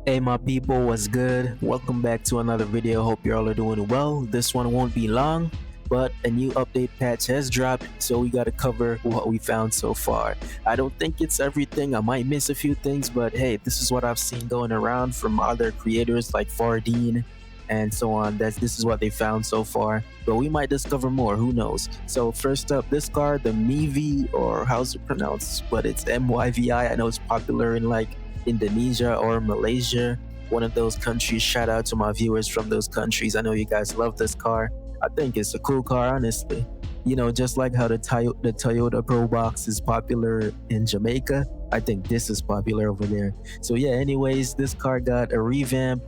Hey my people, what's good? Welcome back to another video. Hope you all are doing well. This one won't be long, but a new update patch has dropped, so we gotta cover what we found so far. I don't think it's everything, I might miss a few things, but hey, this is what I've seen going around from other creators like Radeon and so on. This is what they found so far, but we might discover more, who knows. So first up, this card, the Myvi, or how's it pronounced, but it's Myvi. I know it's popular in like Indonesia or Malaysia, one of those countries. Shout out to my viewers from those countries. I know you guys love this car. I think it's a cool car, honestly. You know, just like how the Toyota Pro Box is popular in Jamaica, I think this is popular over there. So yeah, anyways, this car got a revamp.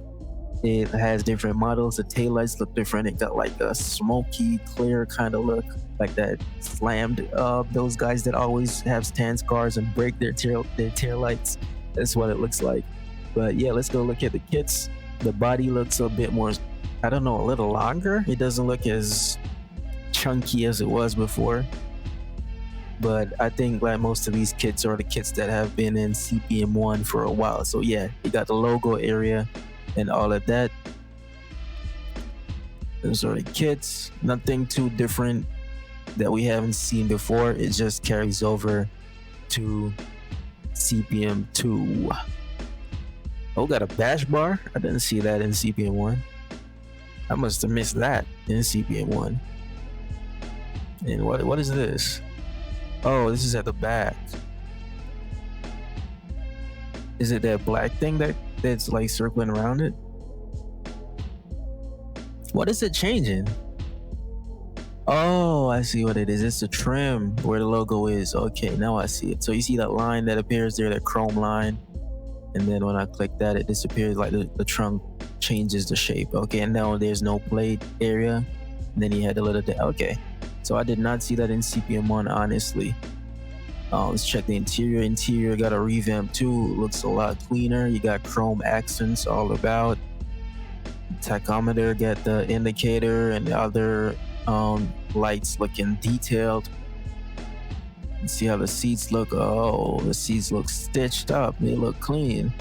It has different models. The taillights look different. It got like a smoky, clear kind of look, like that slammed those guys that always have stance cars and break their tail lights. That's what it looks like. But yeah, let's go look at the kits. The body looks a bit more, I don't know, a little longer. It doesn't look as chunky as it was before. But I think like most of these kits are the kits that have been in CPM1 for a while. So yeah, you got the logo area and all of that. Those are the kits. Nothing too different that we haven't seen before. It just carries over to CPM2. Oh, got a bash bar? I didn't see that in CPM1. I must have missed that in CPM1. And what is this? Oh, this is at the back. Is it that black thing that's like circling around it? What is it changing? Oh, I see what it is. It's the trim where the logo is. Okay, now I see it. So you see that line that appears there, that chrome line, and then when I click that, it disappears, like the trunk changes the shape. Okay, and now there's no plate area. And then he had a little okay. So I did not see that in CPM1, honestly. Let's check the interior. Interior got a revamp too. Looks a lot cleaner. You got chrome accents all about. Tachometer got the indicator and the other lights looking detailed. You see how the seats look. Oh, the seats look stitched up. They look clean.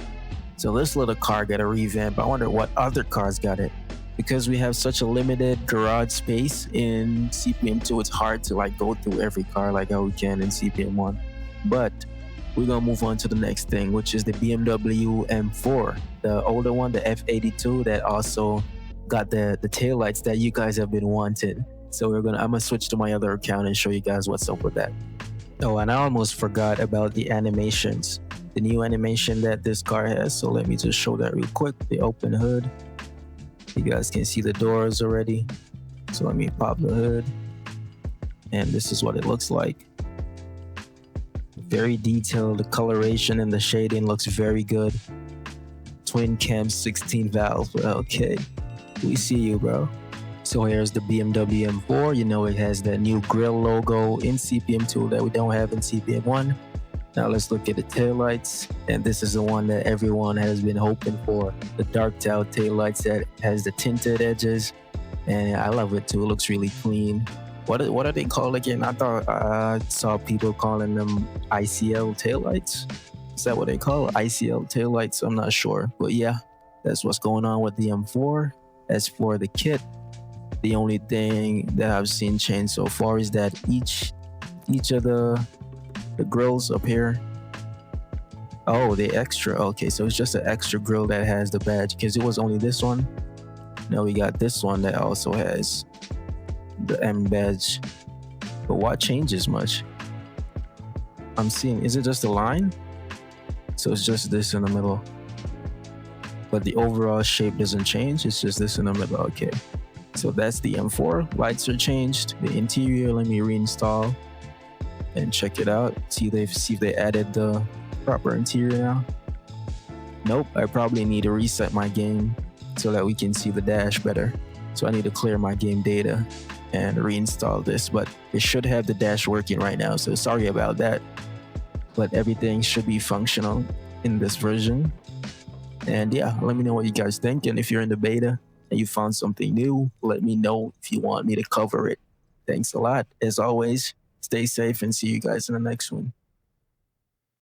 So this little car got a revamp. I wonder what other cars got it. Because we have such a limited garage space in CPM2, it's hard to like go through every car like how we can in CPM1. But we're gonna move on to the next thing, which is the BMW M4, the older one, the F82, that also got the taillights that you guys have been wanting. So I'm gonna switch to my other account and show you guys what's up with that. Oh, and I almost forgot about the animations, the new animation that this car has. So let me just show that real quick. The open hood. You guys can see the doors already. So let me pop the hood. And this is what it looks like. Very detailed. The coloration and the shading looks very good. Twin cam 16 valve. Okay. We see you, bro. So here's the BMW M4. You know, it has that new grille logo in CPM2 that we don't have in CPM1. Now let's look at the taillights. And this is the one that everyone has been hoping for. The dark out taillights that has the tinted edges. And I love it too. It looks really clean. What are they called again? I thought I saw people calling them ICL taillights. Is that what they call it? ICL taillights? I'm not sure. But yeah, that's what's going on with the M4. As for the kit, the only thing that I've seen change so far is that each of the grills up here. Oh, the extra. Okay, so it's just an extra grill that has the badge, because it was only this one. Now we got this one that also has the M badge. But what changes much? I'm seeing, is it just a line? So it's just this in the middle. But the overall shape doesn't change. It's just this in the middle. Okay. So that's the M4. Lights are changed. The interior, let me reinstall and check it out. See if they added the proper interior now. Nope. I probably need to reset my game so that we can see the dash better. So I need to clear my game data and reinstall this, but it should have the dash working right now. So sorry about that. But everything should be functional in this version. And yeah, let me know what you guys think. And if you're in the beta and you found something new, let me know if you want me to cover it. Thanks a lot. As always, stay safe and see you guys in the next one.